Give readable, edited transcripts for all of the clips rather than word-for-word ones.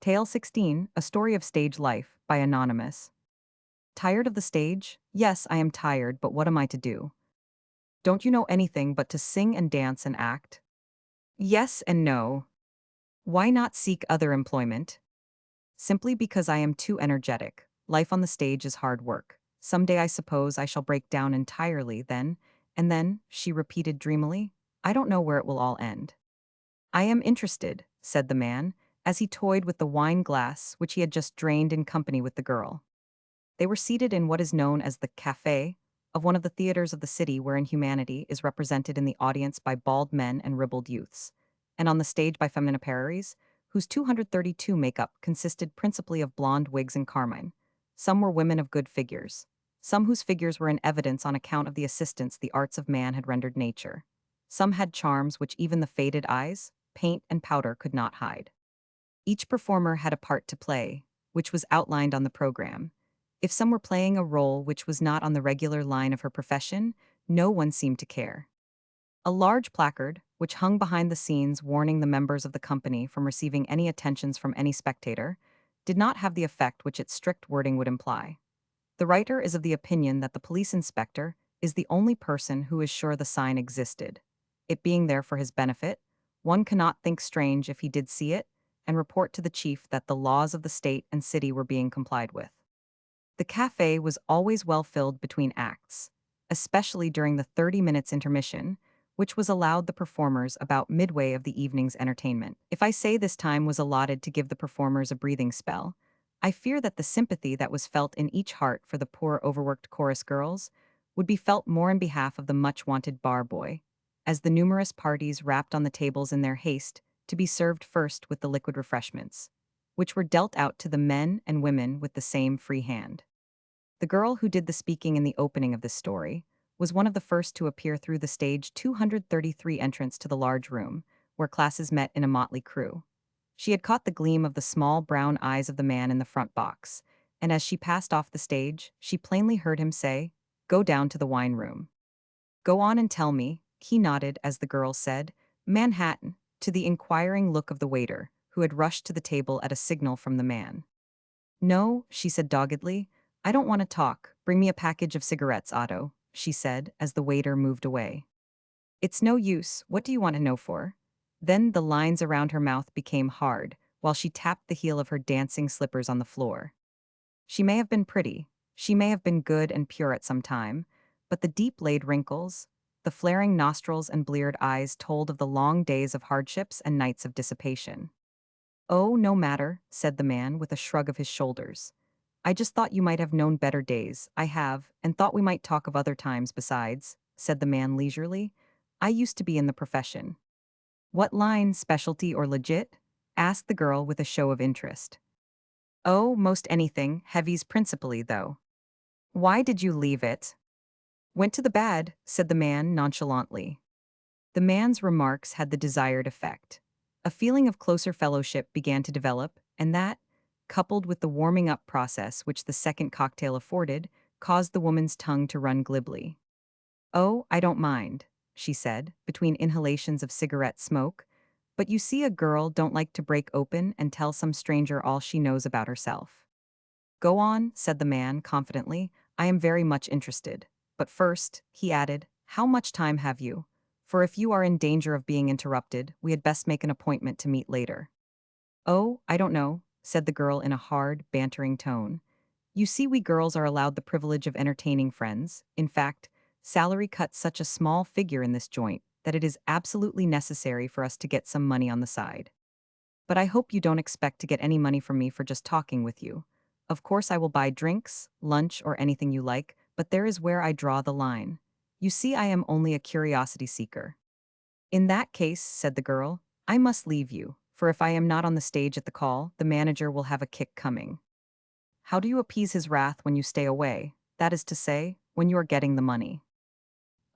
Tale 16, A Story of Stage Life, by Anonymous. Tired of the stage? Yes, I am tired, but what am I to do? Don't you know anything but to sing and dance and act? Yes and no. Why not seek other employment? Simply because I am too energetic. Life on the stage is hard work. Someday I suppose I shall break down entirely, then, and then, she repeated dreamily, I don't know where it will all end. I am interested, said the man, as he toyed with the wine glass which he had just drained in company with the girl. They were seated in what is known as the café of one of the theaters of the city wherein humanity is represented in the audience by bald men and ribald youths, and on the stage by feminine apparees, whose 232 makeup consisted principally of blonde wigs and carmine. Some were women of good figures, some whose figures were in evidence on account of the assistance the arts of man had rendered nature. Some had charms which even the faded eyes, paint, and powder could not hide. Each performer had a part to play, which was outlined on the program. If some were playing a role which was not on the regular line of her profession, no one seemed to care. A large placard, which hung behind the scenes warning the members of the company from receiving any attentions from any spectator, did not have the effect which its strict wording would imply. The writer is of the opinion that the police inspector is the only person who is sure the sign existed. It being there for his benefit, one cannot think strange if he did see it and report to the chief that the laws of the state and city were being complied with. The cafe was always well filled between acts, especially during the 30 minutes intermission, which was allowed the performers about midway of the evening's entertainment. If I say this time was allotted to give the performers a breathing spell, I fear that the sympathy that was felt in each heart for the poor overworked chorus girls would be felt more in behalf of the much-wanted bar boy, as the numerous parties rapped on the tables in their haste to be served first with the liquid refreshments, which were dealt out to the men and women with the same free hand. The girl who did the speaking in the opening of this story was one of the first to appear through the stage 233 entrance to the large room, where classes met in a motley crew. She had caught the gleam of the small brown eyes of the man in the front box, and as she passed off the stage, she plainly heard him say, "Go down to the wine room." "Go on and tell me," he nodded as the girl said, "Manhattan," to the inquiring look of the waiter, who had rushed to the table at a signal from the man. "No," she said doggedly, "I don't want to talk. Bring me a package of cigarettes, Otto," she said as the waiter moved away. "It's no use. What do you want to know for?" Then the lines around her mouth became hard, while she tapped the heel of her dancing slippers on the floor. She may have been pretty, she may have been good and pure at some time, but the deep-laid wrinkles, the flaring nostrils and bleared eyes told of the long days of hardships and nights of dissipation. "Oh, no matter," said the man with a shrug of his shoulders. "I just thought you might have known better days. I have, and thought we might talk of other times besides," said the man leisurely. "I used to be in the profession." "What line, specialty or legit?" asked the girl with a show of interest. "Oh, most anything, heavies principally, though." "Why did you leave it?" "Went to the bad," said the man nonchalantly. The man's remarks had the desired effect. A feeling of closer fellowship began to develop, and that, coupled with the warming up process which the second cocktail afforded, caused the woman's tongue to run glibly. "Oh, I don't mind," she said, between inhalations of cigarette smoke, "but you see a girl don't like to break open and tell some stranger all she knows about herself." "Go on," said the man confidently, "I am very much interested. But first," he added, "how much time have you? For if you are in danger of being interrupted, we had best make an appointment to meet later." "Oh, I don't know," said the girl in a hard, bantering tone. "You see, we girls are allowed the privilege of entertaining friends. In fact, salary cuts such a small figure in this joint that it is absolutely necessary for us to get some money on the side. But I hope you don't expect to get any money from me for just talking with you. Of course I will buy drinks, lunch, or anything you like, but there is where I draw the line. You see, I am only a curiosity seeker." "In that case," said the girl, "I must leave you, for if I am not on the stage at the call, the manager will have a kick coming." "How do you appease his wrath when you stay away? That is to say, when you are getting the money."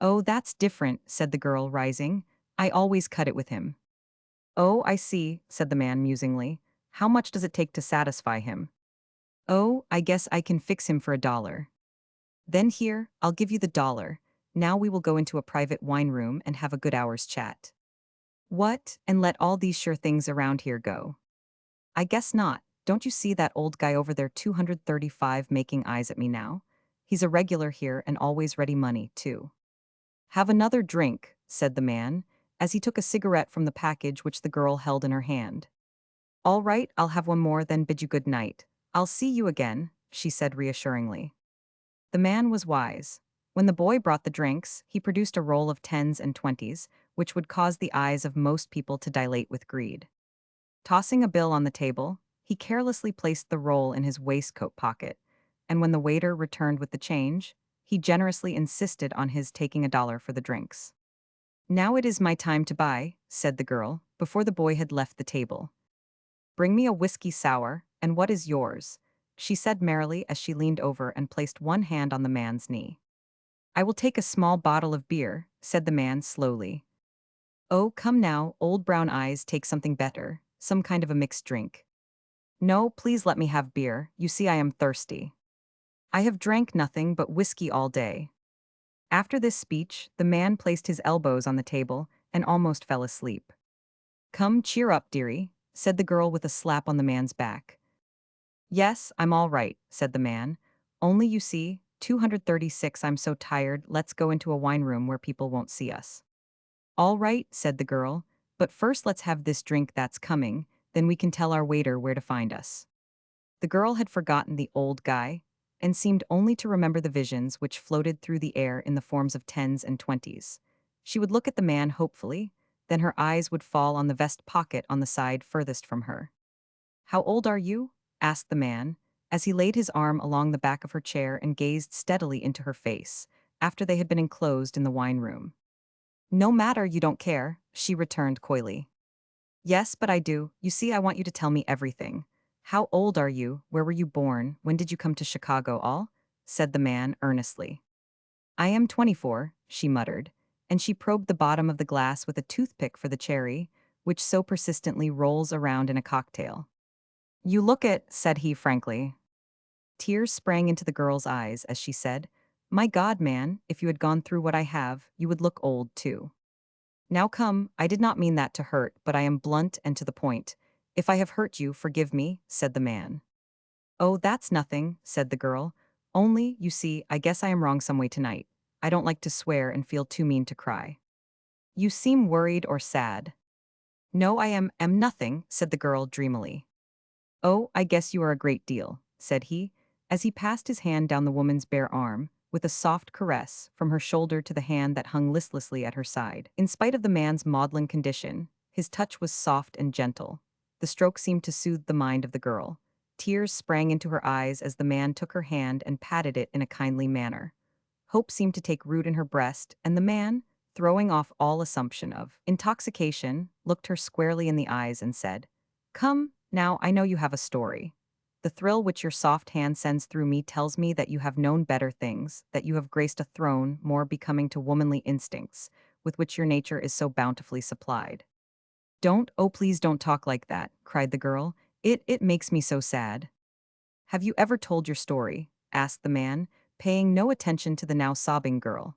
"Oh, that's different," said the girl, rising. "I always cut it with him." "Oh, I see," said the man musingly. "How much does it take to satisfy him?" "Oh, I guess I can fix him for $1. "Then here, I'll give you the dollar. Now we will go into a private wine room and have a good hour's chat." "What, and let all these sure things around here go?" I guess not. Don't you see that old guy over there 235 making eyes at me now? He's a regular here and always ready money, too. Have another drink, said the man, as he took a cigarette from the package which the girl held in her hand. All right, I'll have one more, then bid you good night. I'll see you again, she said reassuringly. The man was wise. When the boy brought the drinks, he produced a roll of tens and twenties, which would cause the eyes of most people to dilate with greed. Tossing a bill on the table, he carelessly placed the roll in his waistcoat pocket, and when the waiter returned with the change, he generously insisted on his taking $1 for the drinks. Now it is my time to buy, said the girl, before the boy had left the table. Bring me a whiskey sour, and what is yours? She said merrily as she leaned over and placed one hand on the man's knee. I will take a small bottle of beer, said the man slowly. Oh, come now, old brown eyes, take something better, some kind of a mixed drink. No, please let me have beer, you see I am thirsty. I have drank nothing but whiskey all day. After this speech, the man placed his elbows on the table and almost fell asleep. Come, cheer up, dearie, said the girl with a slap on the man's back. Yes, I'm all right, said the man. Only you see, 236, I'm so tired, let's go into a wine room where people won't see us. All right, said the girl, but first let's have this drink that's coming, then we can tell our waiter where to find us. The girl had forgotten the old guy and seemed only to remember the visions which floated through the air in the forms of tens and twenties. She would look at the man hopefully, then her eyes would fall on the vest pocket on the side furthest from her. How old are you? Asked the man, as he laid his arm along the back of her chair and gazed steadily into her face, after they had been enclosed in the wine room. No matter, you don't care, she returned coyly. Yes, but I do. You see, I want you to tell me everything. How old are you? Where were you born? When did you come to Chicago? All? Said the man earnestly. I am 24, she muttered, and she probed the bottom of the glass with a toothpick for the cherry, which so persistently rolls around in a cocktail. You look it, said he frankly. Tears sprang into the girl's eyes as she said, My God, man, if you had gone through what I have, you would look old too. Now come, I did not mean that to hurt, but I am blunt and to the point. If I have hurt you, forgive me, said the man. Oh, that's nothing, said the girl. Only, you see, I guess I am wrong some way tonight. I don't like to swear and feel too mean to cry. You seem worried or sad. No, I am nothing, said the girl dreamily. Oh, I guess you are a great deal, said he, as he passed his hand down the woman's bare arm, with a soft caress, from her shoulder to the hand that hung listlessly at her side. In spite of the man's maudlin condition, his touch was soft and gentle. The stroke seemed to soothe the mind of the girl. Tears sprang into her eyes as the man took her hand and patted it in a kindly manner. Hope seemed to take root in her breast, and the man, throwing off all assumption of intoxication, looked her squarely in the eyes and said, Come, now I know you have a story. The thrill which your soft hand sends through me tells me that you have known better things, that you have graced a throne more becoming to womanly instincts, with which your nature is so bountifully supplied. Don't, oh please don't talk like that, cried the girl. It makes me so sad. Have you ever told your story? Asked the man, paying no attention to the now sobbing girl.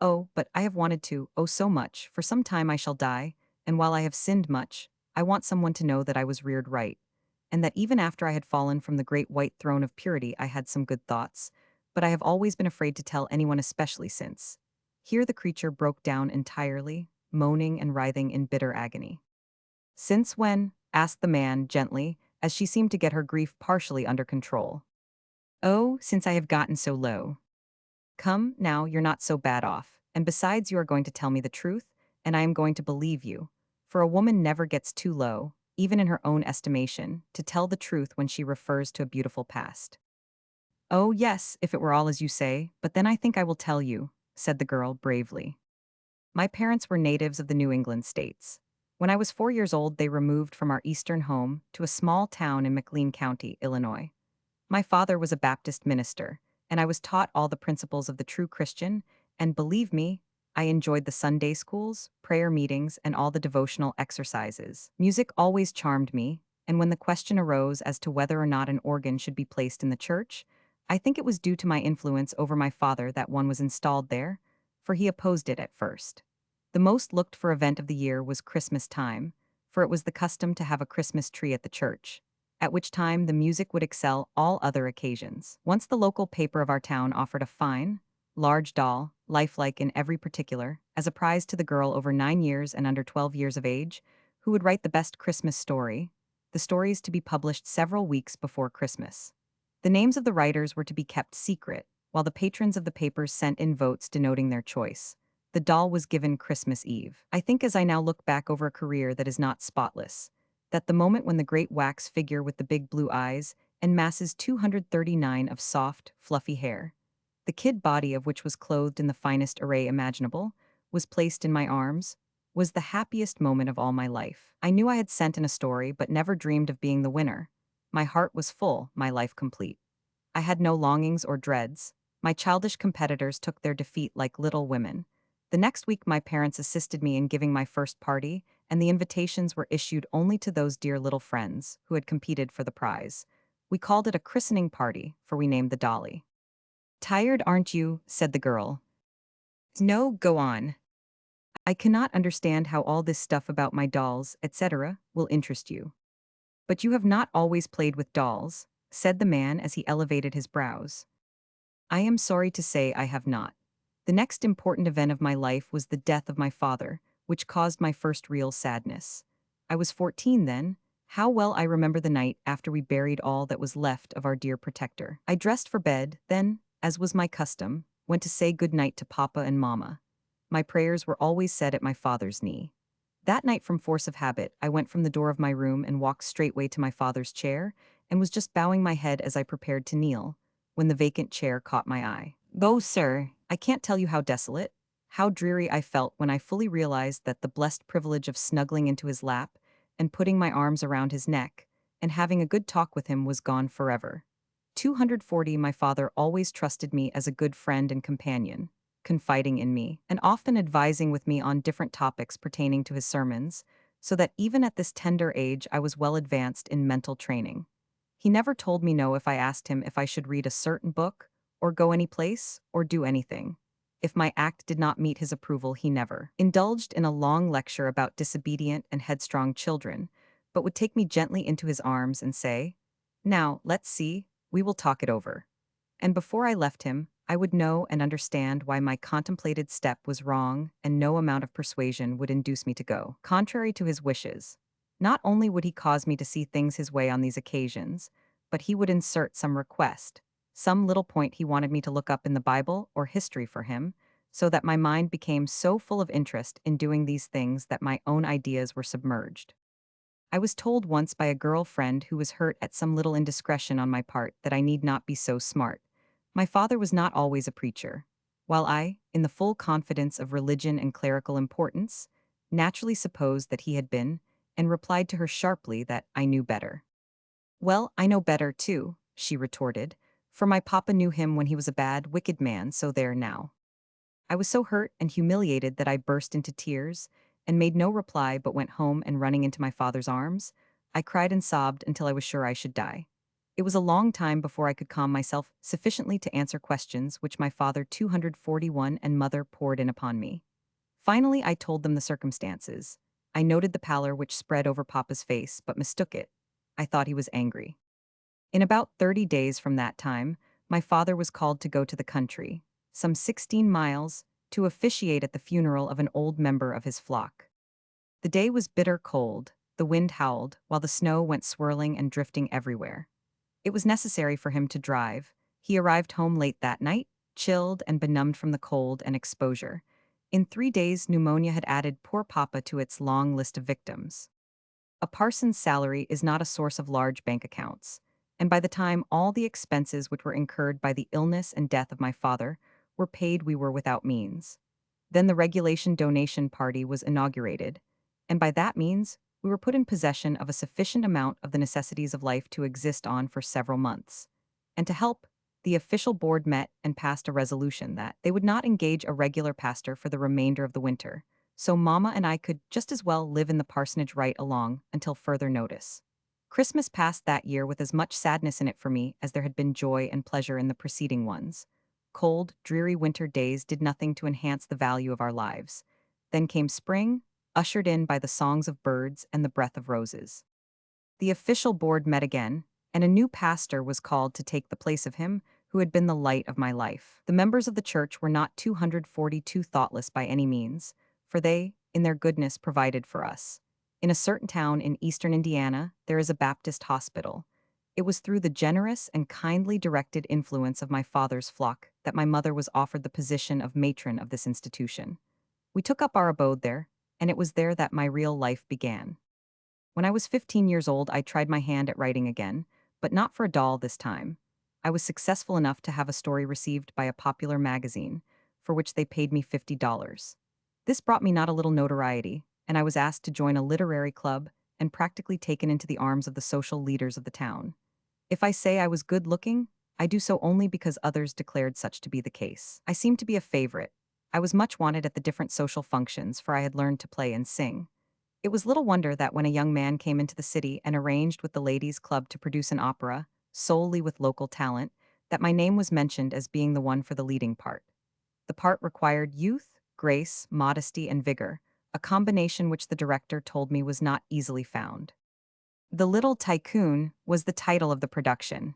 Oh, but I have wanted to, oh so much, for some time I shall die, and while I have sinned much, I want someone to know that I was reared right, and that even after I had fallen from the great white throne of purity I had some good thoughts, but I have always been afraid to tell anyone, especially since. Here the creature broke down entirely, moaning and writhing in bitter agony. Since when? Asked the man gently, as she seemed to get her grief partially under control. Oh, since I have gotten so low. Come, now, you're not so bad off, and besides you are going to tell me the truth, and I am going to believe you, for a woman never gets too low, even in her own estimation, to tell the truth when she refers to a beautiful past. Oh, yes, if it were all as you say, but then I think I will tell you, said the girl bravely. My parents were natives of the New England states. When I was 4 years old, they removed from our eastern home to a small town in McLean County, Illinois. My father was a Baptist minister, and I was taught all the principles of the true Christian, and believe me, I enjoyed the Sunday schools, prayer meetings, and all the devotional exercises. Music always charmed me, and when the question arose as to whether or not an organ should be placed in the church, I think it was due to my influence over my father that one was installed there, for he opposed it at first. The most looked-for event of the year was Christmas time, for it was the custom to have a Christmas tree at the church, at which time the music would excel all other occasions. Once the local paper of our town offered a fine, large doll, lifelike in every particular, as a prize to the girl over 9 years and under 12 years of age, who would write the best Christmas story, the stories to be published several weeks before Christmas. The names of the writers were to be kept secret, while the patrons of the papers sent in votes denoting their choice. The doll was given Christmas Eve. I think as I now look back over a career that is not spotless, that the moment when the great wax figure with the big blue eyes and masses 239 of soft, fluffy hair, the kid body of which was clothed in the finest array imaginable, was placed in my arms, was the happiest moment of all my life. I knew I had sent in a story but never dreamed of being the winner. My heart was full, my life complete. I had no longings or dreads. My childish competitors took their defeat like little women. The next week my parents assisted me in giving my first party, and the invitations were issued only to those dear little friends who had competed for the prize. We called it a christening party, for we named the dolly. "Tired, aren't you?" said the girl. "No, go on. I cannot understand how all this stuff about my dolls, etc., will interest you. But you have not always played with dolls," said the man as he elevated his brows. "I am sorry to say I have not. The next important event of my life was the death of my father, which caused my first real sadness. I was 14 then. How well I remember the night after we buried all that was left of our dear protector. I dressed for bed, then, as was my custom, went to say good night to Papa and Mama. My prayers were always said at my father's knee. That night, from force of habit, I went from the door of my room and walked straightway to my father's chair, and was just bowing my head as I prepared to kneel, when the vacant chair caught my eye. Oh, sir, I can't tell you how desolate, how dreary I felt when I fully realized that the blessed privilege of snuggling into his lap and putting my arms around his neck and having a good talk with him was gone forever. 240 My father always trusted me as a good friend and companion, confiding in me, and often advising with me on different topics pertaining to his sermons, so that even at this tender age I was well advanced in mental training. He never told me no if I asked him if I should read a certain book, or go any place, or do anything. If my act did not meet his approval, he never indulged in a long lecture about disobedient and headstrong children, but would take me gently into his arms and say, "Now, let's see, we will talk it over." And before I left him, I would know and understand why my contemplated step was wrong, and no amount of persuasion would induce me to go contrary to his wishes. Not only would he cause me to see things his way on these occasions, but he would insert some request, some little point he wanted me to look up in the Bible or history for him, so that my mind became so full of interest in doing these things that my own ideas were submerged. I was told once by a girl friend who was hurt at some little indiscretion on my part that I need not be so smart. My father was not always a preacher, while I, in the full confidence of religion and clerical importance, naturally supposed that he had been, and replied to her sharply that I knew better. "Well, I know better, too," she retorted, "for my papa knew him when he was a bad, wicked man, so there now." I was so hurt and humiliated that I burst into tears, and made no reply but went home, and running into my father's arms, I cried and sobbed until I was sure I should die. It was a long time before I could calm myself sufficiently to answer questions which my father 241 and mother poured in upon me. Finally I told them the circumstances. I noted the pallor which spread over Papa's face, but mistook it. I thought he was angry. In about 30 days from that time, my father was called to go to the country, some 16 miles, to officiate at the funeral of an old member of his flock. The day was bitter cold, the wind howled, while the snow went swirling and drifting everywhere. It was necessary for him to drive. He arrived home late that night, chilled and benumbed from the cold and exposure. In 3 days, pneumonia had added poor Papa to its long list of victims. A parson's salary is not a source of large bank accounts, and by the time all the expenses which were incurred by the illness and death of my father were paid, we were without means. Then the regulation donation party was inaugurated, and by that means we were put in possession of a sufficient amount of the necessities of life to exist on for several months. And to help, the official board met and passed a resolution that they would not engage a regular pastor for the remainder of the winter, so Mama and I could just as well live in the parsonage right along until further notice. Christmas passed that year with as much sadness in it for me as there had been joy and pleasure in the preceding ones. Cold, dreary winter days did nothing to enhance the value of our lives. Then came spring, ushered in by the songs of birds and the breath of roses. The official board met again, and a new pastor was called to take the place of him who had been the light of my life. The members of the church were not 242 thoughtless by any means, for they, in their goodness, provided for us. In a certain town in eastern Indiana, there is a Baptist hospital. It was through the generous and kindly directed influence of my father's flock that my mother was offered the position of matron of this institution. We took up our abode there, and it was there that my real life began. When I was 15 years old, I tried my hand at writing again, but not for a doll this time. I was successful enough to have a story received by a popular magazine, for which they paid me $50. This brought me not a little notoriety, and I was asked to join a literary club and practically taken into the arms of the social leaders of the town. If I say I was good looking, I do so only because others declared such to be the case. I seemed to be a favorite. I was much wanted at the different social functions, for I had learned to play and sing. It was little wonder that when a young man came into the city and arranged with the ladies' club to produce an opera, solely with local talent, that my name was mentioned as being the one for the leading part. The part required youth, grace, modesty, and vigor, a combination which the director told me was not easily found. The Little Tycoon was the title of the production.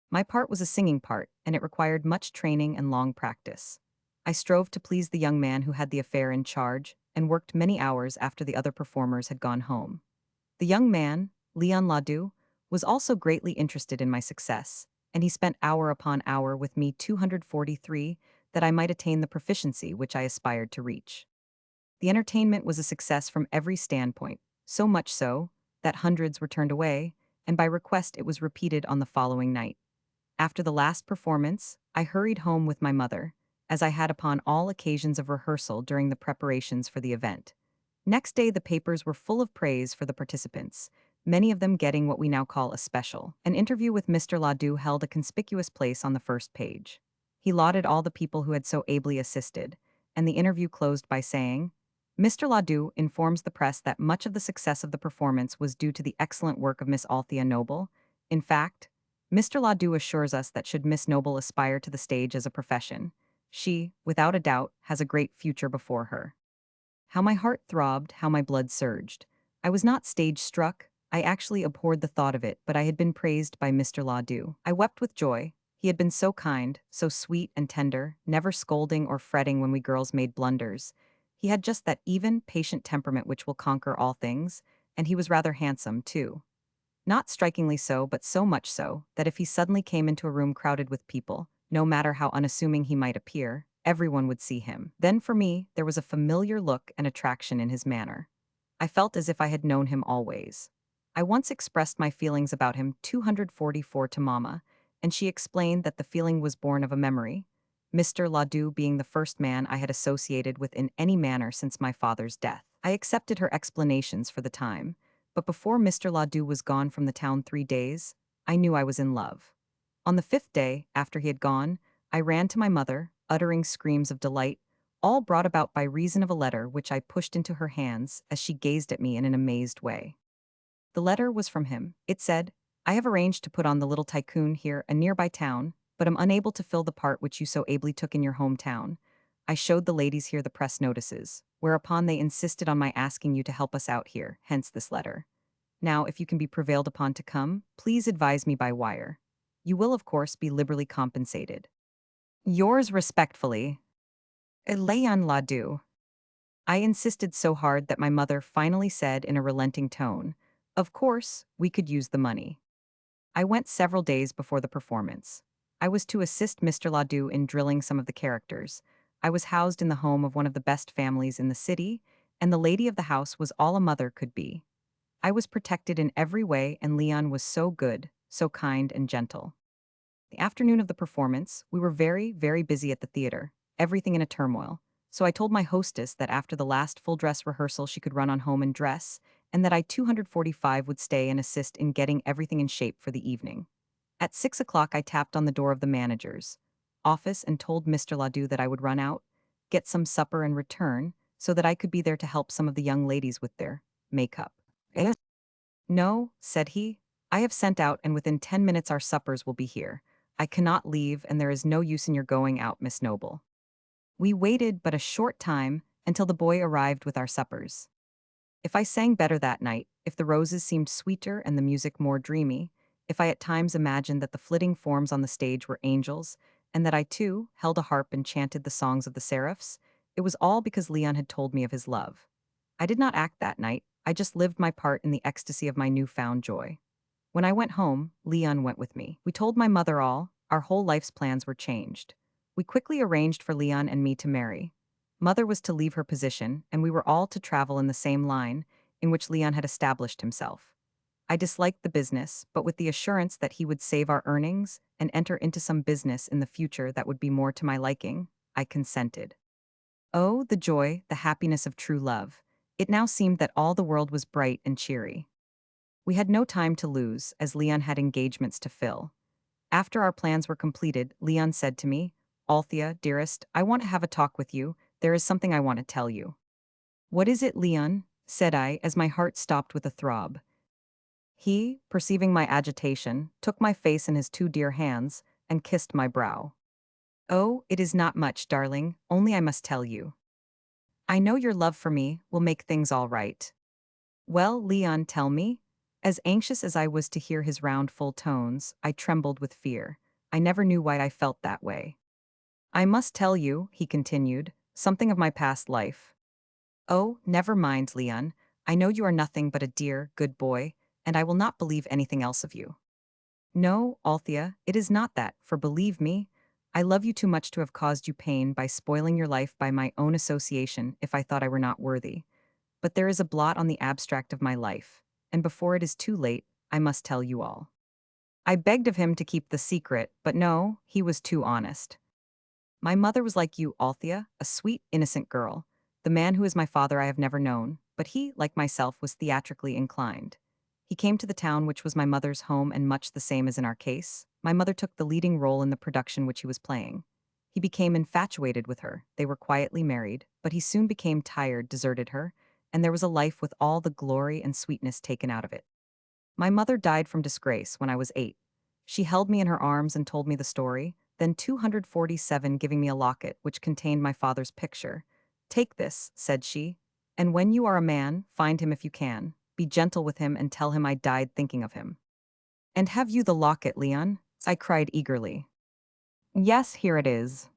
My part was a singing part, and it required much training and long practice. I strove to please the young man who had the affair in charge, and worked many hours after the other performers had gone home. The young man, Leon Ladew, was also greatly interested in my success, and he spent hour upon hour with me 243 that I might attain the proficiency which I aspired to reach. The entertainment was a success from every standpoint, so much so that hundreds were turned away, and by request it was repeated on the following night. After the last performance, I hurried home with my mother, as I had upon all occasions of rehearsal during the preparations for the event. Next day, the papers were full of praise for the participants, many of them getting what we now call a special. An interview with Mr. Ladew held a conspicuous place on the first page. He lauded all the people who had so ably assisted, and the interview closed by saying, Mr. Ladew informs the press that much of the success of the performance was due to the excellent work of Miss Althea Noble. In fact, Mr. Ladew assures us that should Miss Noble aspire to the stage as a profession, she, without a doubt, has a great future before her. How my heart throbbed, how my blood surged. I was not stage-struck, I actually abhorred the thought of it, but I had been praised by Mr. Ladew. I wept with joy. He had been so kind, so sweet and tender, never scolding or fretting when we girls made blunders. He had just that even, patient temperament which will conquer all things, and he was rather handsome, too. Not strikingly so, but so much so, that if he suddenly came into a room crowded with people, no matter how unassuming he might appear, everyone would see him. Then for me, there was a familiar look and attraction in his manner. I felt as if I had known him always. I once expressed my feelings about him 244 to Mama, and she explained that the feeling was born of a memory, Mr. Ladew being the first man I had associated with in any manner since my father's death. I accepted her explanations for the time, but before Mr. Ladew was gone from the town 3 days, I knew I was in love. On the 5th day, after he had gone, I ran to my mother, uttering screams of delight, all brought about by reason of a letter which I pushed into her hands as she gazed at me in an amazed way. The letter was from him. It said, I have arranged to put on the Little Tycoon here, a nearby town, but am unable to fill the part which you so ably took in your hometown. I showed the ladies here the press notices, whereupon they insisted on my asking you to help us out here, hence this letter. Now, if you can be prevailed upon to come, please advise me by wire. You will, of course, be liberally compensated. Yours respectfully, Leon Ladew. I insisted so hard that my mother finally said in a relenting tone, Of course, we could use the money. I went several days before the performance. I was to assist Mr. Ladew in drilling some of the characters. I was housed in the home of one of the best families in the city, and the lady of the house was all a mother could be. I was protected in every way, and Leon was so good, so kind and gentle. The afternoon of the performance, we were very, very busy at the theater, everything in a turmoil. So I told my hostess that after the last full dress rehearsal she could run on home and dress, and that I 245 would stay and assist in getting everything in shape for the evening. At 6 o'clock I tapped on the door of the manager's office and told Mr. Ladew that I would run out, get some supper and return, so that I could be there to help some of the young ladies with their makeup. "Eh?" No, said he. I have sent out, and within 10 minutes our suppers will be here. I cannot leave, and there is no use in your going out, Miss Noble. We waited but a short time until the boy arrived with our suppers. If I sang better that night, if the roses seemed sweeter and the music more dreamy, if I at times imagined that the flitting forms on the stage were angels, and that I too held a harp and chanted the songs of the seraphs, it was all because Leon had told me of his love. I did not act that night, I just lived my part in the ecstasy of my newfound joy. When I went home, Leon went with me. We told my mother all, our whole life's plans were changed. We quickly arranged for Leon and me to marry. Mother was to leave her position, and we were all to travel in the same line in which Leon had established himself. I disliked the business, but with the assurance that he would save our earnings and enter into some business in the future that would be more to my liking, I consented. Oh, the joy, the happiness of true love. It now seemed that all the world was bright and cheery. We had no time to lose, as Leon had engagements to fill. After our plans were completed, Leon said to me, Althea, dearest, I want to have a talk with you. There is something I want to tell you. What is it, Leon? Said I, as my heart stopped with a throb. He, perceiving my agitation, took my face in his two dear hands and kissed my brow. Oh, it is not much, darling, only I must tell you. I know your love for me will make things all right. Well, Leon, tell me. As anxious as I was to hear his round, full tones, I trembled with fear. I never knew why I felt that way. I must tell you, he continued, something of my past life. Oh, never mind, Leon. I know you are nothing but a dear, good boy, and I will not believe anything else of you. No, Althea, it is not that, for believe me, I love you too much to have caused you pain by spoiling your life by my own association if I thought I were not worthy. But there is a blot on the abstract of my life, and before it is too late, I must tell you all. I begged of him to keep the secret, but no, he was too honest. My mother was like you, Althea, a sweet, innocent girl. The man who is my father I have never known, but he, like myself, was theatrically inclined. He came to the town which was my mother's home, and much the same as in our case, my mother took the leading role in the production which he was playing. He became infatuated with her, they were quietly married, but he soon became tired, deserted her, and there was a life with all the glory and sweetness taken out of it. My mother died from disgrace when I was 8. She held me in her arms and told me the story, then 247 giving me a locket which contained my father's picture. Take this, said she, and when you are a man, find him if you can. Be gentle with him and tell him I died thinking of him. And have you the locket, Leon? I cried eagerly. Yes, here it is.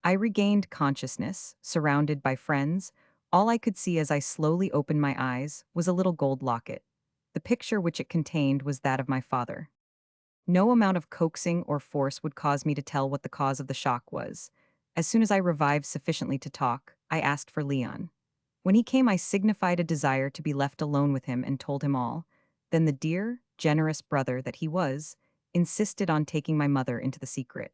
I regained consciousness, surrounded by friends. All I could see as I slowly opened my eyes was a little gold locket. The picture which it contained was that of my father. No amount of coaxing or force would cause me to tell what the cause of the shock was. As soon as I revived sufficiently to talk, I asked for Leon. When he came, I signified a desire to be left alone with him and told him all. Then the dear, generous brother that he was, insisted on taking my mother into the secret.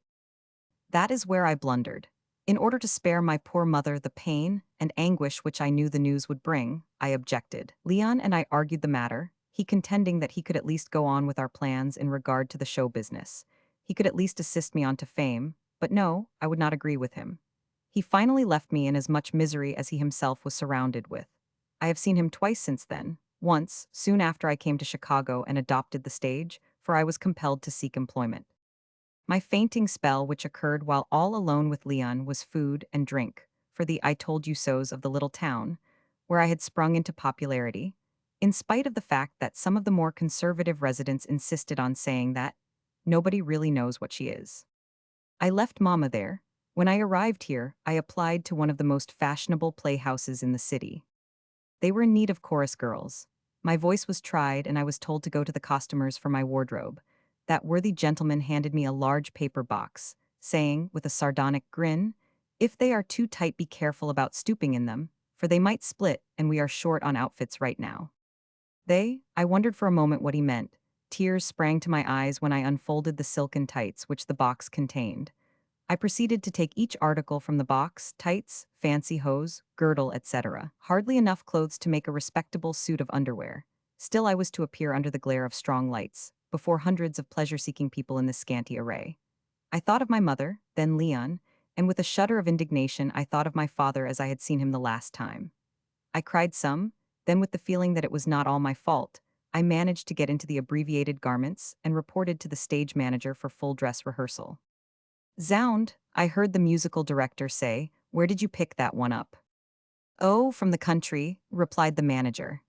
That is where I blundered. In order to spare my poor mother the pain and anguish which I knew the news would bring, I objected. Leon and I argued the matter, he contending that he could at least go on with our plans in regard to the show business. He could at least assist me on to fame, but no, I would not agree with him. He finally left me in as much misery as he himself was surrounded with. I have seen him twice since then, once, soon after I came to Chicago and adopted the stage, for I was compelled to seek employment. My fainting spell, which occurred while all alone with Leon, was food and drink, for the I told you so's of the little town, where I had sprung into popularity, in spite of the fact that some of the more conservative residents insisted on saying that nobody really knows what she is. I left Mama there. When I arrived here, I applied to one of the most fashionable playhouses in the city. They were in need of chorus girls. My voice was tried, and I was told to go to the costumers for my wardrobe. That worthy gentleman handed me a large paper box, saying, with a sardonic grin, "If they are too tight, be careful about stooping in them, for they might split, and we are short on outfits right now." I wondered for a moment what he meant. Tears sprang to my eyes when I unfolded the silken tights which the box contained. I proceeded to take each article from the box: tights, fancy hose, girdle, etc. Hardly enough clothes to make a respectable suit of underwear. Still I was to appear under the glare of strong lights, before hundreds of pleasure-seeking people in this scanty array. I thought of my mother, then Leon, and with a shudder of indignation I thought of my father as I had seen him the last time. I cried some, then with the feeling that it was not all my fault, I managed to get into the abbreviated garments and reported to the stage manager for full dress rehearsal. "Zound," I heard the musical director say, "where did you pick that one up?" "Oh, from the country," replied the manager.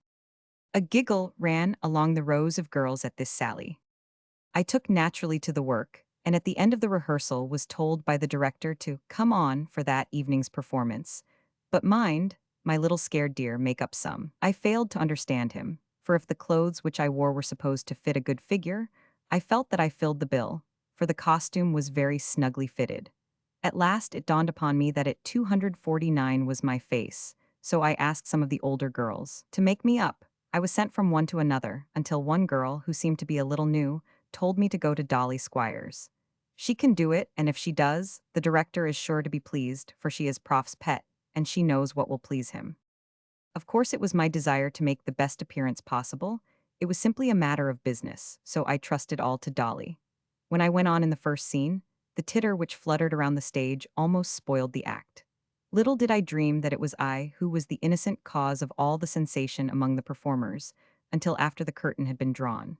A giggle ran along the rows of girls at this sally. I took naturally to the work, and at the end of the rehearsal was told by the director to come on for that evening's performance. But mind, my little scared dear, make up some. I failed to understand him, for if the clothes which I wore were supposed to fit a good figure, I felt that I filled the bill, for the costume was very snugly fitted. At last it dawned upon me that at 249 was my face, so I asked some of the older girls to make me up. I was sent from one to another, until one girl, who seemed to be a little new, told me to go to Dolly Squires. She can do it, and if she does, the director is sure to be pleased, for she is Prof's pet, and she knows what will please him. Of course, it was my desire to make the best appearance possible. It was simply a matter of business, so I trusted all to Dolly. When I went on in the first scene, the titter which fluttered around the stage almost spoiled the act. Little did I dream that it was I who was the innocent cause of all the sensation among the performers, until after the curtain had been drawn.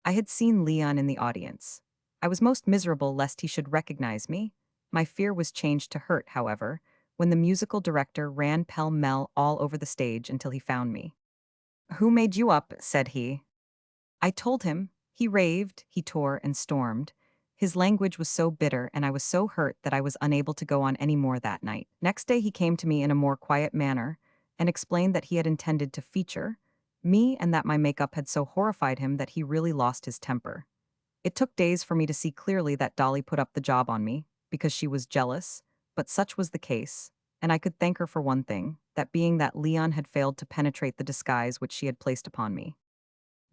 I had seen Leon in the audience. I was most miserable lest he should recognize me. My fear was changed to hurt, however, when the musical director ran pell-mell all over the stage until he found me. "Who made you up?" said he. I told him. He raved, he tore, and stormed. His language was so bitter, and I was so hurt that I was unable to go on any more that night. Next day he came to me in a more quiet manner and explained that he had intended to feature me and that my makeup had so horrified him that he really lost his temper. It took days for me to see clearly that Dolly put up the job on me, because she was jealous, but such was the case, and I could thank her for one thing, that being that Leon had failed to penetrate the disguise which she had placed upon me.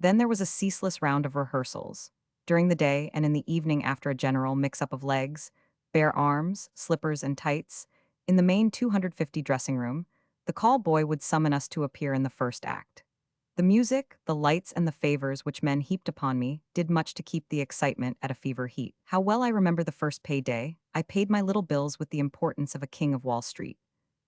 Then there was a ceaseless round of rehearsals. During the day and in the evening after a general mix-up of legs, bare arms, slippers, and tights, in the main 250 dressing room, the call boy would summon us to appear in the first act. The music, the lights, and the favors which men heaped upon me did much to keep the excitement at a fever heat. How well I remember the first payday. I paid my little bills with the importance of a king of Wall Street.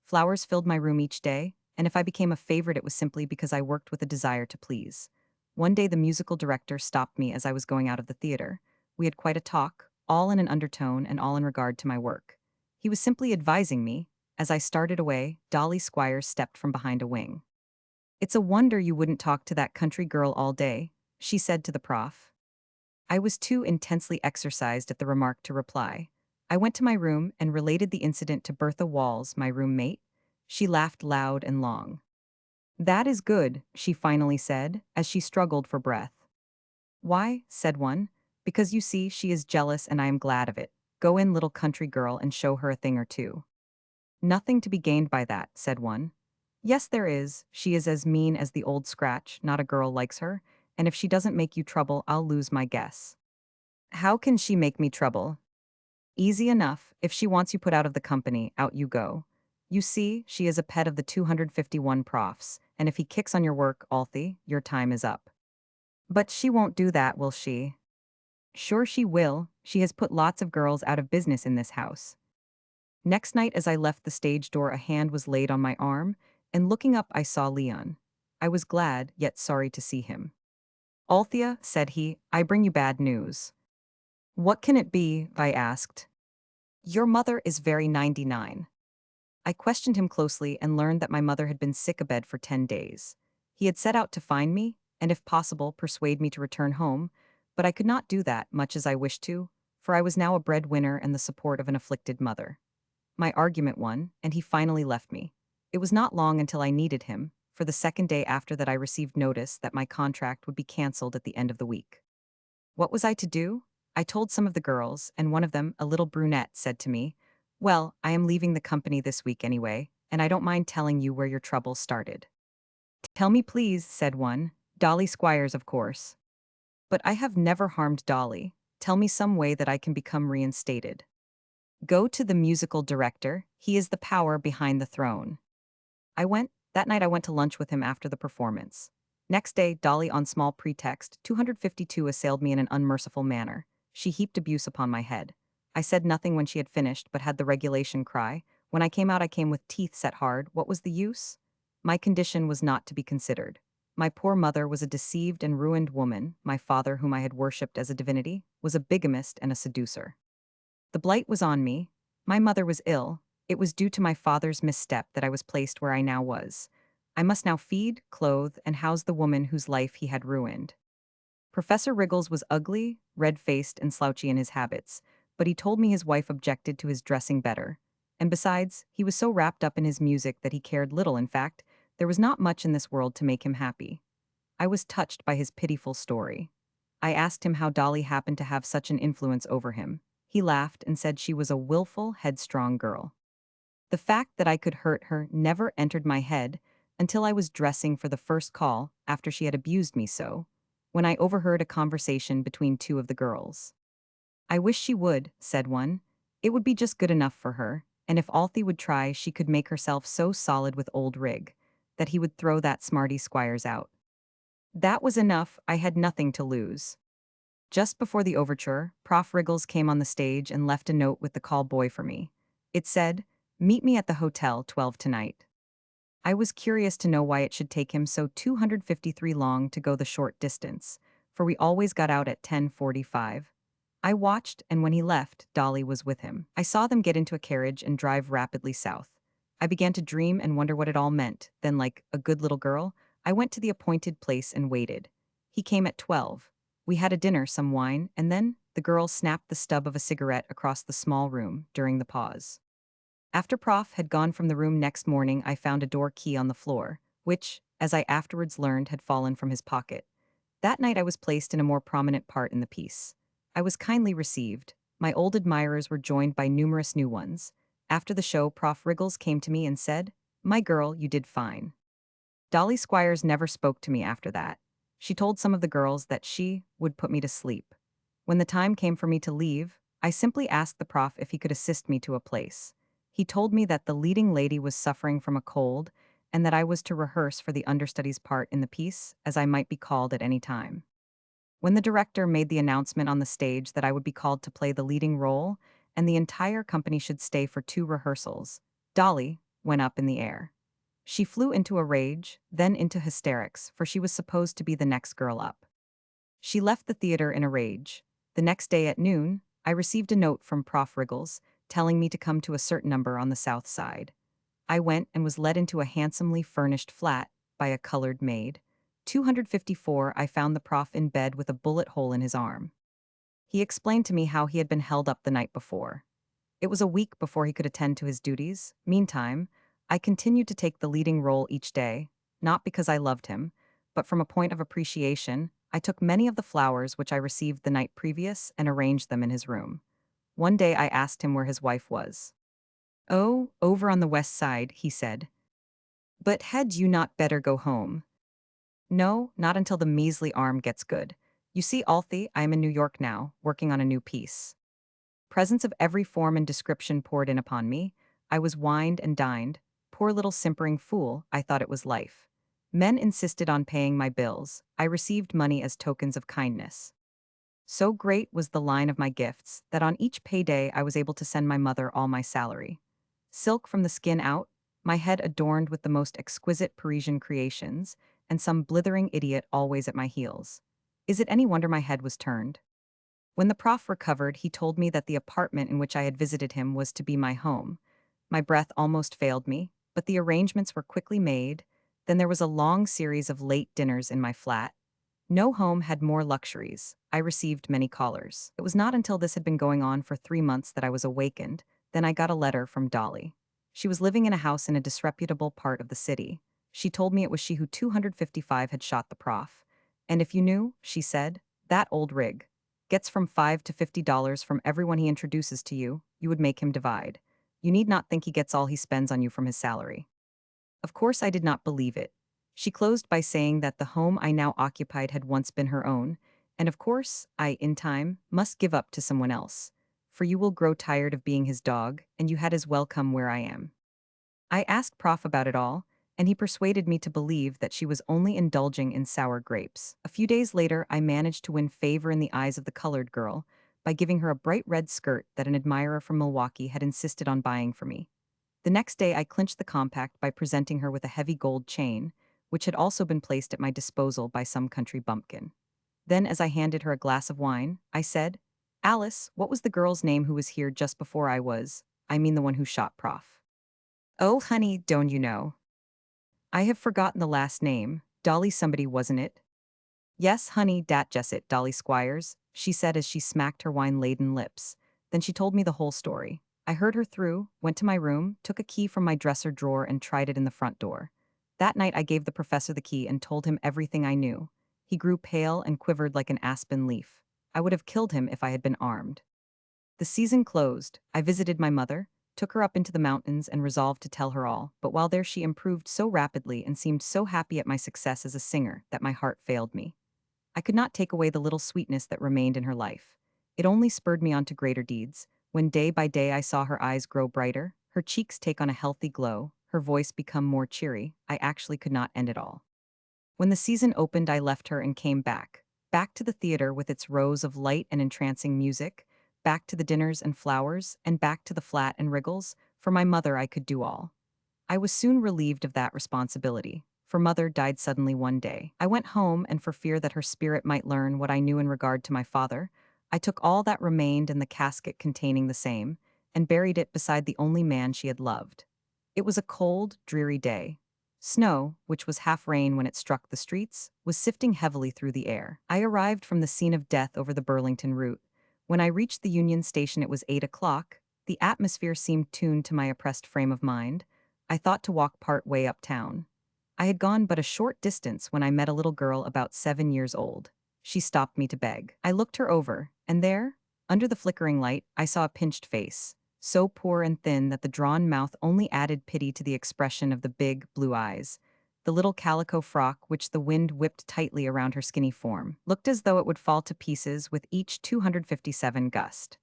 Flowers filled my room each day, and if I became a favorite it was simply because I worked with a desire to please. One day the musical director stopped me as I was going out of the theater. We had quite a talk, all in an undertone and all in regard to my work. He was simply advising me. As I started away, Dolly Squires stepped from behind a wing. "It's a wonder you wouldn't talk to that country girl all day," she said to the prof. I was too intensely exercised at the remark to reply. I went to my room and related the incident to Bertha Walls, my roommate. She laughed loud and long. "That is good," she finally said, as she struggled for breath. "Why?" said one. "Because you see, she is jealous and I am glad of it. Go in, little country girl, and show her a thing or two." "Nothing to be gained by that," said one. "Yes, there is. She is as mean as the old scratch, not a girl likes her, and if she doesn't make you trouble, I'll lose my guess." "How can she make me trouble?" "Easy enough. If she wants you put out of the company, out you go. You see, she is a pet of the 251 profs, and if he kicks on your work, Althea, your time is up." "But she won't do that, will she?" "Sure she will. She has put lots of girls out of business in this house." Next night as I left the stage door a hand was laid on my arm, and looking up I saw Leon. I was glad, yet sorry to see him. "Althea," said he, "I bring you bad news." "What can it be?" I asked. "Your mother is very 99. I questioned him closely and learned that my mother had been sick abed for 10 days. He had set out to find me, and if possible, persuade me to return home, but I could not do that, much as I wished to, for I was now a breadwinner and the support of an afflicted mother. My argument won, and he finally left me. It was not long until I needed him, for the second day after that I received notice that my contract would be cancelled at the end of the week. What was I to do? I told some of the girls, and one of them, a little brunette, said to me, "Well, I am leaving the company this week anyway, and I don't mind telling you where your trouble started." "Tell me please," said one. "Dolly Squires, of course." "But I have never harmed Dolly. Tell me some way that I can become reinstated." "Go to the musical director. He is the power behind the throne." That night I went to lunch with him after the performance. Next day, Dolly, on small pretext, 252, assailed me in an unmerciful manner. She heaped abuse upon my head. I said nothing when she had finished, but had the regulation cry. When I came out, I came with teeth set hard. What was the use? My condition was not to be considered. My poor mother was a deceived and ruined woman. My father, whom I had worshipped as a divinity, was a bigamist and a seducer. The blight was on me. My mother was ill. It was due to my father's misstep that I was placed where I now was. I must now feed, clothe, and house the woman whose life he had ruined. Professor Wriggles was ugly, red-faced, and slouchy in his habits, but he told me his wife objected to his dressing better. And besides, he was so wrapped up in his music that he cared little. In fact, there was not much in this world to make him happy. I was touched by his pitiful story. I asked him how Dolly happened to have such an influence over him. He laughed and said she was a willful, headstrong girl. The fact that I could hurt her never entered my head until I was dressing for the first call after she had abused me so, when I overheard a conversation between two of the girls. "I wish she would," said one. "It would be just good enough for her, and if Althea would try, she could make herself so solid with old Rig that he would throw that smarty Squires out." That was enough. I had nothing to lose. Just before the overture, Prof. Wriggles came on the stage and left a note with the call boy for me. It said, "Meet me at the hotel 12 tonight." I was curious to know why it should take him so 253 long to go the short distance, for we always got out at 10:45. I watched, and when he left, Dolly was with him. I saw them get into a carriage and drive rapidly south. I began to dream and wonder what it all meant. Then, like a good little girl, I went to the appointed place and waited. He came at 12. We had a dinner, some wine, and then the girl snapped the stub of a cigarette across the small room during the pause. After Prof had gone from the room next morning, I found a door key on the floor, which, as I afterwards learned, had fallen from his pocket. That night I was placed in a more prominent part in the piece. I was kindly received. My old admirers were joined by numerous new ones. After the show, Prof Wriggles came to me and said, "My girl, you did fine." Dolly Squires never spoke to me after that. She told some of the girls that she would put me to sleep. When the time came for me to leave, I simply asked the prof if he could assist me to a place. He told me that the leading lady was suffering from a cold and that I was to rehearse for the understudy's part in the piece, as I might be called at any time. When the director made the announcement on the stage that I would be called to play the leading role and the entire company should stay for 2 rehearsals, Dolly went up in the air. She flew into a rage, then into hysterics, for she was supposed to be the next girl up. She left the theater in a rage. The next day at noon, I received a note from Prof Wriggles telling me to come to a certain number on the south side. I went and was led into a handsomely furnished flat by a colored maid. 254, I found the prof in bed with a bullet hole in his arm. He explained to me how he had been held up the night before. It was a week before he could attend to his duties. Meantime, I continued to take the leading role each day, not because I loved him, but from a point of appreciation. I took many of the flowers which I received the night previous and arranged them in his room. One day I asked him where his wife was. "Oh, over on the west side," he said. "But had you not better go home?" "No, not until the measly arm gets good. You see, Althea, I am in New York now, working on a new piece." Presents of every form and description poured in upon me. I was wined and dined. Poor little simpering fool, I thought it was life. Men insisted on paying my bills. I received money as tokens of kindness. So great was the line of my gifts that on each payday I was able to send my mother all my salary. Silk from the skin out, my head adorned with the most exquisite Parisian creations, and some blithering idiot always at my heels. Is it any wonder my head was turned? When the prof recovered, he told me that the apartment in which I had visited him was to be my home. My breath almost failed me, but the arrangements were quickly made. Then there was a long series of late dinners in my flat. No home had more luxuries. I received many callers. It was not until this had been going on for 3 months that I was awakened. Then I got a letter from Dolly. She was living in a house in a disreputable part of the city. She told me it was she who 255 had shot the prof. And if you knew, she said, that old rig gets from $5 to $50 from everyone he introduces to you, you would make him divide. You need not think he gets all he spends on you from his salary. Of course I did not believe it. She closed by saying that the home I now occupied had once been her own, and of course, I, in time, must give up to someone else. For you will grow tired of being his dog, and you had as well come where I am. I asked Prof about it all, and he persuaded me to believe that she was only indulging in sour grapes. A few days later, I managed to win favor in the eyes of the colored girl by giving her a bright red skirt that an admirer from Milwaukee had insisted on buying for me. The next day, I clinched the compact by presenting her with a heavy gold chain, which had also been placed at my disposal by some country bumpkin. Then, as I handed her a glass of wine, I said, "Alice, what was the girl's name who was here just before I was? I mean the one who shot Prof. Oh, honey, don't you know? I have forgotten the last name. Dolly somebody, wasn't it? Yes, honey, dat just it, Dolly Squires, she said as she smacked her wine-laden lips. Then she told me the whole story. I heard her through, went to my room, took a key from my dresser drawer and tried it in the front door. That night I gave the professor the key and told him everything I knew. He grew pale and quivered like an aspen leaf. I would have killed him if I had been armed. The season closed. I visited my mother, took her up into the mountains and resolved to tell her all, but while there she improved so rapidly and seemed so happy at my success as a singer that my heart failed me. I could not take away the little sweetness that remained in her life. It only spurred me on to greater deeds. When day by day I saw her eyes grow brighter, her cheeks take on a healthy glow, her voice become more cheery, I actually could not end it all. When the season opened, I left her and came back. Back to the theater with its rows of light and entrancing music, back to the dinners and flowers, and back to the flat and wriggles. For my mother, I could do all. I was soon relieved of that responsibility, for mother died suddenly one day. I went home, and for fear that her spirit might learn what I knew in regard to my father, I took all that remained and the casket containing the same, and buried it beside the only man she had loved. It was a cold, dreary day. Snow, which was half rain when it struck the streets, was sifting heavily through the air. I arrived from the scene of death over the Burlington route. When I reached the Union Station, it was 8 o'clock. The atmosphere seemed tuned to my oppressed frame of mind. I thought to walk part way uptown. I had gone but a short distance when I met a little girl about 7 years old. She stopped me to beg. I looked her over, and there, under the flickering light, I saw a pinched face, so poor and thin that the drawn mouth only added pity to the expression of the big, blue eyes. The little calico frock, which the wind whipped tightly around her skinny form, looked as though it would fall to pieces with each 257 gust.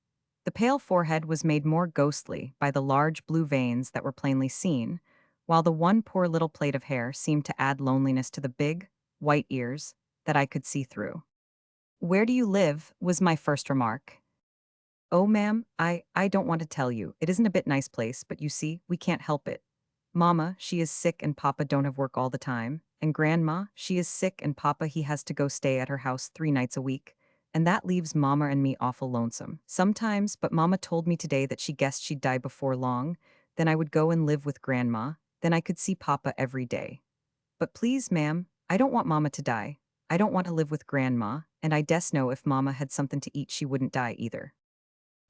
The pale forehead was made more ghostly by the large blue veins that were plainly seen, while the one poor little plait of hair seemed to add loneliness to the big, white ears that I could see through. "Where do you live?" was my first remark. "Oh, ma'am, I don't want to tell you. It isn't a bit nice place, but you see, we can't help it. Mama, she is sick and Papa don't have work all the time. And Grandma, she is sick and Papa he has to go stay at her house 3 nights a week. And that leaves Mama and me awful lonesome. Sometimes, but Mama told me today that she guessed she'd die before long. Then I would go and live with Grandma. Then I could see Papa every day. But please, ma'am, I don't want Mama to die. I don't want to live with Grandma, and I dess know if Mama had something to eat she wouldn't die either."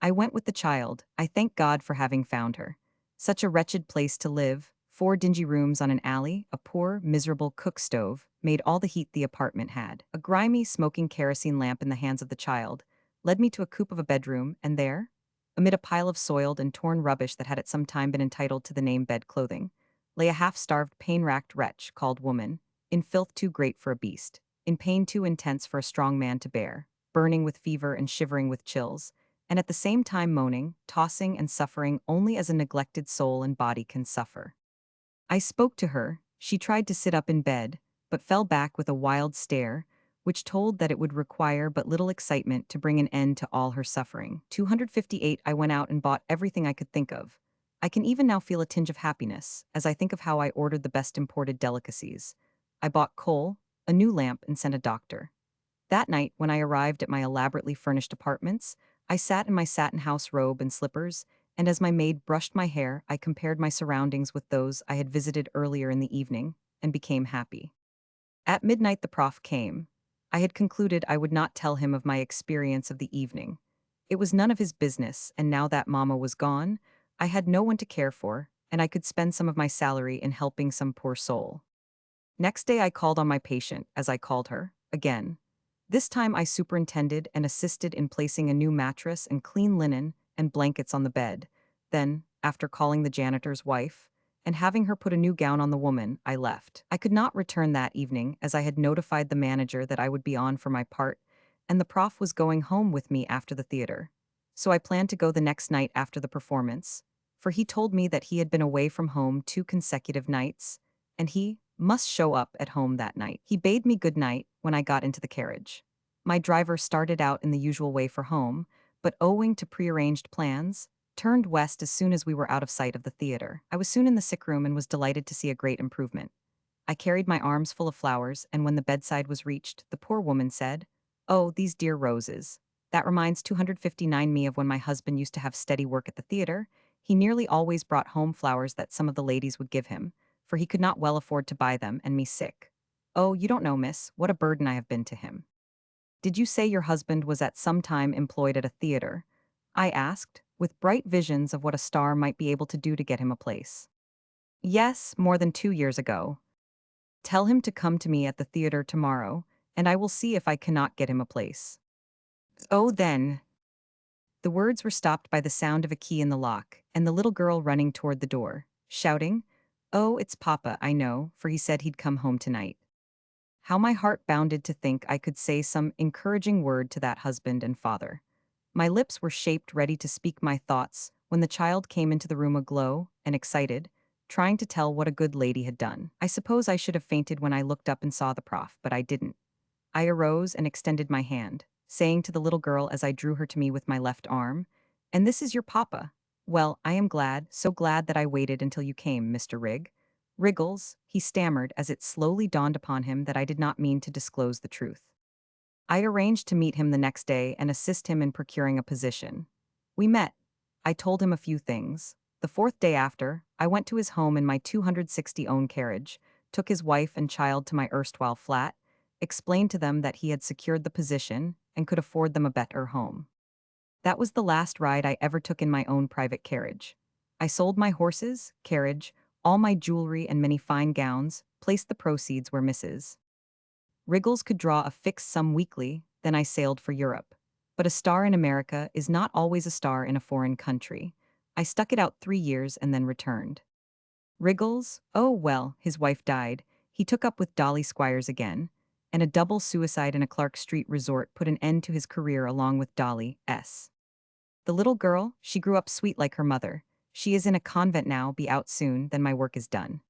I went with the child. I thank God for having found her. Such a wretched place to live, 4 dingy rooms on an alley, a poor, miserable cook stove, made all the heat the apartment had. A grimy, smoking kerosene lamp in the hands of the child led me to a coop of a bedroom, and there, amid a pile of soiled and torn rubbish that had at some time been entitled to the name bed clothing, lay a half-starved, pain-racked wretch called woman, in filth too great for a beast, in pain too intense for a strong man to bear, burning with fever and shivering with chills, and at the same time moaning, tossing, and suffering only as a neglected soul and body can suffer. I spoke to her. She tried to sit up in bed, but fell back with a wild stare, which told that it would require but little excitement to bring an end to all her suffering. 258 I went out and bought everything I could think of. I can even now feel a tinge of happiness, as I think of how I ordered the best imported delicacies. I bought coal, a new lamp, and sent a doctor. That night, when I arrived at my elaborately furnished apartments, I sat in my satin house robe and slippers, and as my maid brushed my hair, I compared my surroundings with those I had visited earlier in the evening, and became happy. At midnight the prof came. I had concluded I would not tell him of my experience of the evening. It was none of his business, and now that Mama was gone, I had no one to care for, and I could spend some of my salary in helping some poor soul. Next day I called on my patient, as I called her, again. This time I superintended and assisted in placing a new mattress and clean linen and blankets on the bed. Then, after calling the janitor's wife and having her put a new gown on the woman, I left. I could not return that evening, as I had notified the manager that I would be on for my part, and the prof was going home with me after the theater. So I planned to go the next night after the performance, for he told me that he had been away from home 2 consecutive nights, and he must show up at home that night. He bade me good night when I got into the carriage. My driver started out in the usual way for home, but owing to prearranged plans, turned west as soon as we were out of sight of the theater. I was soon in the sick room and was delighted to see a great improvement. I carried my arms full of flowers, and when the bedside was reached, the poor woman said, "Oh, these dear roses. That reminds 259 me of when my husband used to have steady work at the theater. He nearly always brought home flowers that some of the ladies would give him, for he could not well afford to buy them, and me sick. Oh, you don't know, miss, what a burden I have been to him. Did you say your husband was at some time employed at a theater? I asked, with bright visions of what a star might be able to do to get him a place. Yes, more than 2 years ago. Tell him to come to me at the theater tomorrow, and I will see if I cannot get him a place. Oh, then. The words were stopped by the sound of a key in the lock, and the little girl running toward the door, shouting, "Oh, it's Papa, I know, for he said he'd come home tonight." How my heart bounded to think I could say some encouraging word to that husband and father. My lips were shaped ready to speak my thoughts when the child came into the room aglow and excited, trying to tell what a good lady had done. I suppose I should have fainted when I looked up and saw the prof, but I didn't. I arose and extended my hand, saying to the little girl as I drew her to me with my left arm, "And this is your papa. Well, I am glad, so glad that I waited until you came, Mr. Rigg." Wriggles, he stammered as it slowly dawned upon him that I did not mean to disclose the truth. I arranged to meet him the next day and assist him in procuring a position. We met. I told him a few things. The fourth day after, I went to his home in my 260 own carriage, took his wife and child to my erstwhile flat, explained to them that he had secured the position and could afford them a better home. That was the last ride I ever took in my own private carriage. I sold my horses, carriage, all my jewelry and many fine gowns, placed the proceeds where Mrs. Wriggles could draw a fixed sum weekly, then I sailed for Europe. But a star in America is not always a star in a foreign country. I stuck it out 3 years and then returned. Wriggles, oh well, his wife died. He took up with Dolly Squires again, and a double suicide in a Clark Street resort put an end to his career along with Dolly S. The little girl, she grew up sweet like her mother. She is in a convent now, be out soon, then my work is done.